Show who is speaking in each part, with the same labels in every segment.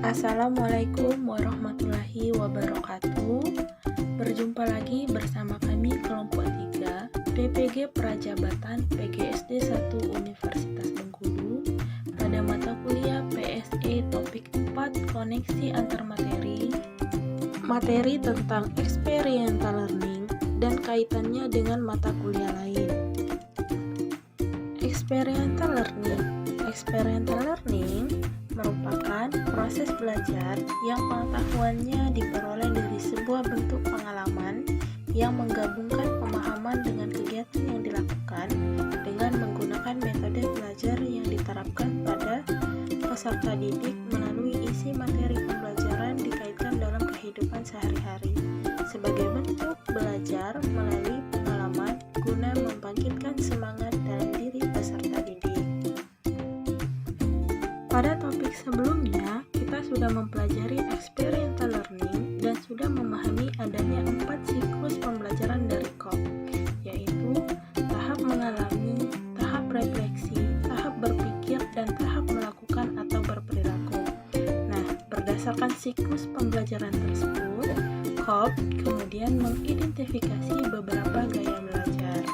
Speaker 1: Assalamualaikum warahmatullahi wabarakatuh. Berjumpa lagi bersama kami kelompok 3 PPG Prajabatan PGSD 1 Universitas Bengkulu pada mata kuliah PSE topik 4 koneksi antar materi tentang experiential learning dan kaitannya dengan mata kuliah lain. Experiential learning merupakan proses belajar yang pengetahuannya diperoleh dari sebuah bentuk pengalaman yang menggabungkan pemahaman dengan kegiatan yang dilakukan dengan menggunakan metode belajar yang diterapkan pada peserta didik melalui isi materi pembelajaran dikaitkan dalam kehidupan sehari-hari sebagai bentuk belajar melalui pengalaman guna membangkitkan semangat dalam diri peserta didik. Pada topik sebelumnya, kita sudah mempelajari experiential learning dan sudah memahami adanya 4 siklus pembelajaran dari COP, yaitu tahap mengalami, tahap refleksi, tahap berpikir, dan tahap melakukan atau berperilaku. Nah, berdasarkan siklus pembelajaran tersebut, COP kemudian mengidentifikasi beberapa gaya belajar.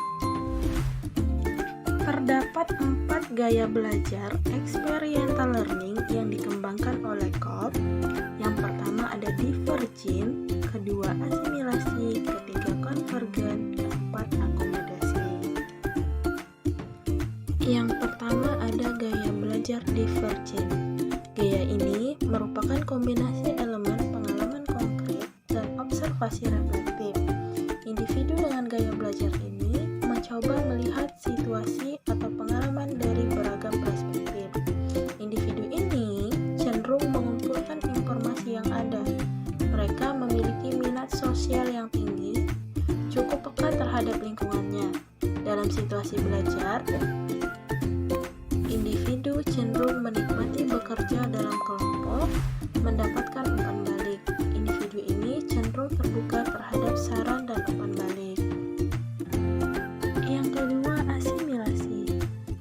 Speaker 1: Terdapat 4 gaya belajar experiential learning yang dikembangkan oleh COP. Yang pertama ada divergent, kedua asimilasi, ketiga konvergen, keempat akomodasi. Yang pertama ada gaya belajar divergent. Gaya ini merupakan kombinasi elemen pengalaman konkret dan observasi reflektif. Individu dengan gaya belajar ini mencoba melihat situasi atau pengalaman dari beragam perspektif. Individu ini cenderung mengumpulkan informasi yang ada. Mereka memiliki minat sosial yang tinggi, cukup peka terhadap lingkungannya. Dalam situasi belajar, individu cenderung menikmati bekerja dalam kelompok, mendapatkan umpan balik. Individu ini cenderung terbuka terhadap saran dan umpan balik. Yang kedua, asimilasi.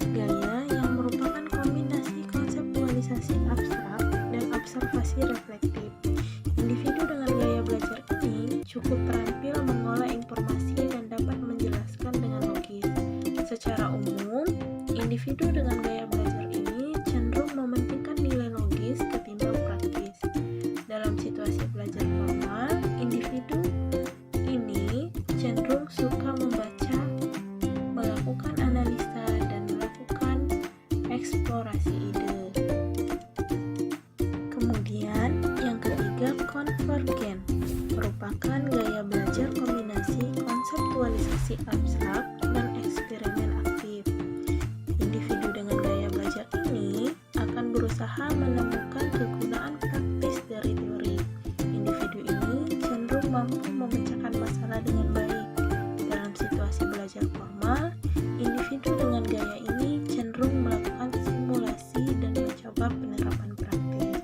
Speaker 1: Gaya yang merupakan kombinasi konseptualisasi abstrak dan observasi reflektif. Individu dengan gaya belajar ini cukup terampil mengolah informasi dan dapat menjelaskan dengan logis. Secara umum, individu dengan gaya belajar ini cenderung mementingkan nilai logis ketimbang praktis. Dalam situasi belajar formal, individu ini cenderung suka membaca, melakukan analisa, dan melakukan eksplorasi ide. Kemudian, yang ketiga, konvergen, merupakan gaya belajar kombinasi konseptualisasi abstrak dan eksperimen aktif. Individu dengan gaya belajar ini akan berusaha menemukan kegunaan praktis dari teori. Individu ini cenderung mampu memecahkan masalah dengan baik. Dalam situasi belajar formal, individu dengan gaya ini cenderung melakukan simulasi dan mencoba penerapan praktis.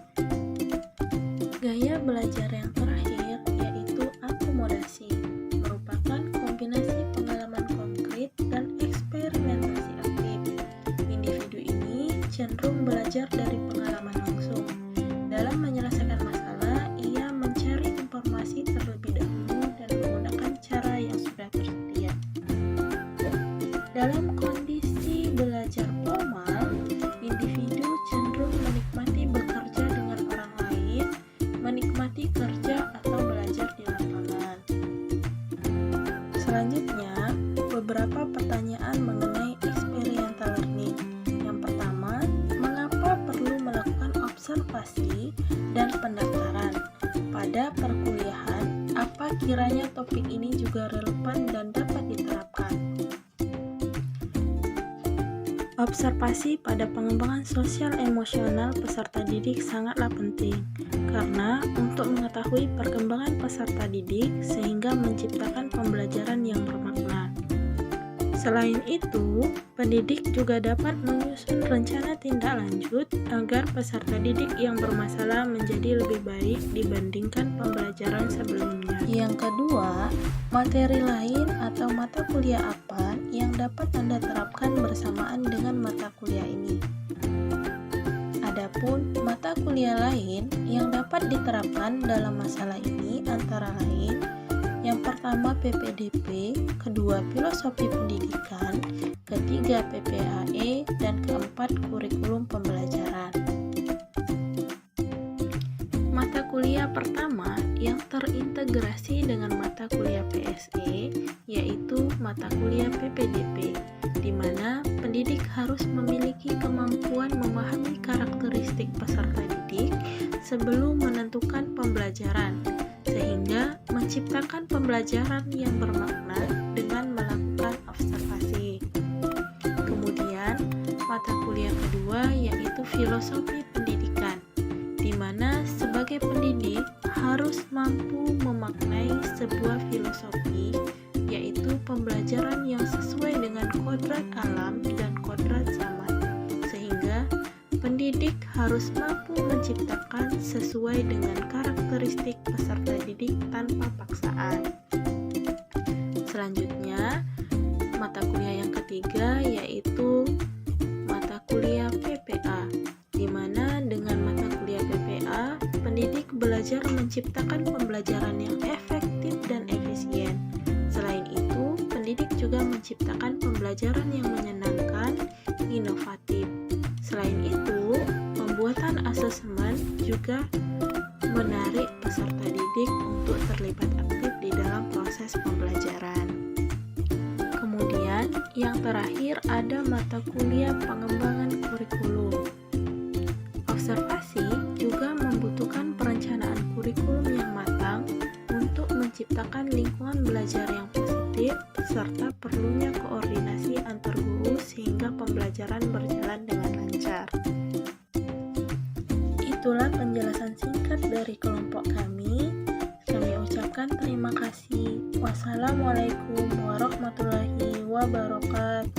Speaker 1: Gaya belajar yang terakhir yaitu akomodasi, merupakan kombinasi pengalaman konkret dan eksperimentasi aktif. Individu ini cenderung belajar dari pengalaman langsung. Dalam menyelesaikan masalah, ia mencari informasi terlebih dahulu dan menggunakan cara yang sudah tersedia. Dalam kondisi belajar formal, individu cenderung menikmati bekerja dengan orang lain, menikmati kerja atau belajar di lapangan. Selanjutnya, beberapa pertanyaan mengenai experiential learning. Yang pertama, mengapa perlu melakukan observasi dan pendaftaran? Pada perkuliahan, apa kiranya topik ini juga relevan dan dapat diterapkan? Observasi pada pengembangan sosial emosional peserta didik sangatlah penting, karena untuk mengetahui perkembangan peserta didik sehingga menciptakan pembelajaran yang bermakna. Selain itu, pendidik juga dapat menyusun rencana tindak lanjut agar peserta didik yang bermasalah menjadi lebih baik dibandingkan pembelajaran sebelumnya. Yang kedua, materi lain atau mata kuliah apa yang dapat Anda terapkan bersamaan dengan mata kuliah ini? Ada Adapun mata kuliah lain yang dapat diterapkan dalam masalah ini antara lain yang pertama PPDP, kedua Filosofi Pendidikan, ketiga PPAE, dan keempat Kurikulum Pembelajaran. Mata kuliah pertama yang terintegrasi dengan mata kuliah PSE yaitu mata kuliah PPDP, di mana pendidik harus memiliki kemampuan memahami karakteristik peserta didik sebelum menentukan pembelajaran, sehingga menciptakan pembelajaran yang bermakna dengan melakukan observasi. Kemudian, mata kuliah kedua yaitu Filosofi Pendidikan, di mana sebagai pendidik harus mampu memaknai sebuah filosofi, yaitu pembelajaran yang sesuai dengan kodrat alam dan kodrat zaman, sehingga pendidik harus mampu menciptakan sesuai dengan karakteristik peserta didik tanpa paksaan. Selanjutnya, mata kuliah yang ketiga yaitu mata kuliah PPA, di mana dengan mata kuliah PPA, pendidik belajar menciptakan pembelajaran yang efektif dan efisien. Selain itu, pendidik juga menciptakan pembelajaran yang menyenangkan, inovatif. Selain itu, pembuatan asesmen juga menarik peserta didik untuk terlibat aktif di dalam proses pembelajaran. Kemudian, yang terakhir ada mata kuliah pengembangan kurikulum. Observasi juga membutuhkan perencanaan kurikulum yang matang untuk menciptakan lingkungan belajar yang positif serta perlunya koordinasi antar guru sehingga pembelajaran berjalan dengan lancar. Itulah penjelasan singkat dari kelompok kami. Kami ucapkan terima kasih. Wassalamualaikum warahmatullahi wabarakatuh.